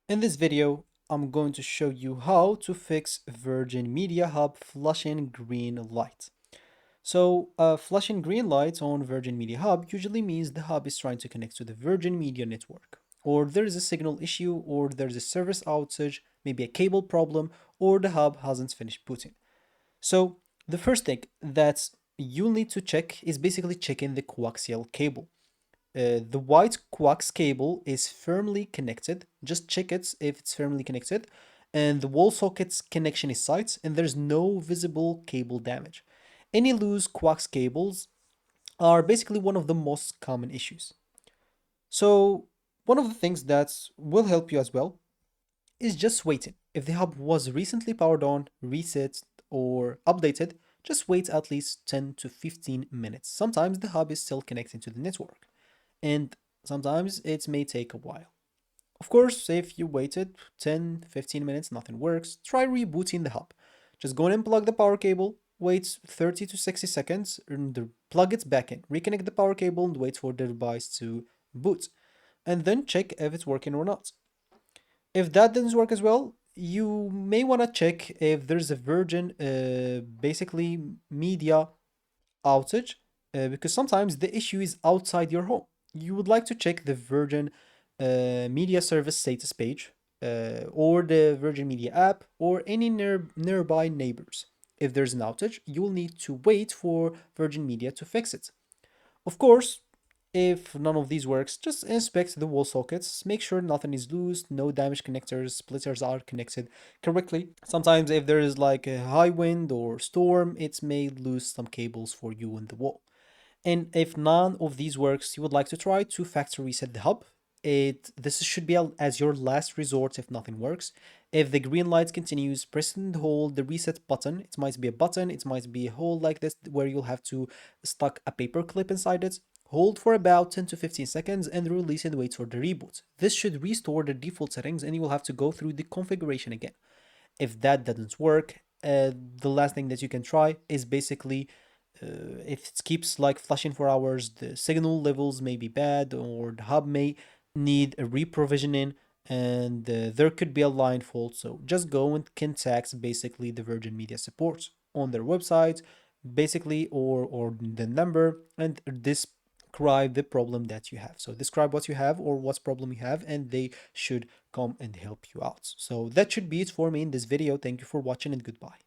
In this video, I'm going to show you how to fix Virgin Media Hub flashing green light. Flashing green light on Virgin Media Hub usually means the hub is trying to connect to the Virgin Media network, or there is a signal issue, or there's a service outage, maybe a cable problem, or the hub hasn't finished booting. So, the first thing that you'll need to check is basically checking the coaxial cable. The white coax cable is firmly connected. Just check it if it's firmly connected. And the wall socket's connection is tight and there's no visible cable damage. Any loose coax cables are basically one of the most common issues. So, one of the things that will help you as well is just waiting. If the hub was recently powered on, reset, or updated, just wait at least 10 to 15 minutes. Sometimes the hub is still connecting to the network and sometimes it may take a while. Of course, if you waited 10, 15 minutes, nothing works, try rebooting the hub. Just go and unplug the power cable, wait 30 to 60 seconds, and plug it back in. Reconnect the power cable and wait for the device to boot. And then check if it's working or not. If that didn't work as well, you may want to check if there's a Virgin basically media outage because sometimes the issue is outside your home. You would like to check the Virgin Media Service status page or the Virgin Media app or any nearby neighbors. If there's an outage, you will need to wait for Virgin Media to fix it. Of course, if none of these works, just inspect the wall sockets, make sure nothing is loose, no damaged connectors, splitters are connected correctly. Sometimes if there is like a high wind or storm, it may lose some cables for you in the wall. And if none of these works, you would like to try to factory reset the hub. This should be as your last resort if nothing works. If the green light continues, press and hold the reset button. It might be a button, it might be a hole like this where you'll have to stuck a paper clip inside it. Hold for about 10 to 15 seconds and release and wait for the reboot. This should restore the default settings and you will have to go through the configuration again. If that doesn't work, the last thing that you can try is basically if it keeps like flashing for hours, the signal levels may be bad or the hub may need a reprovisioning and there could be a line fault. So just go and contact basically the Virgin Media support on their website, basically, or the number and describe the problem that you have. So describe what you have or what problem you have, and they should come and help you out. So that should be it for me in this video. Thank you for watching and goodbye.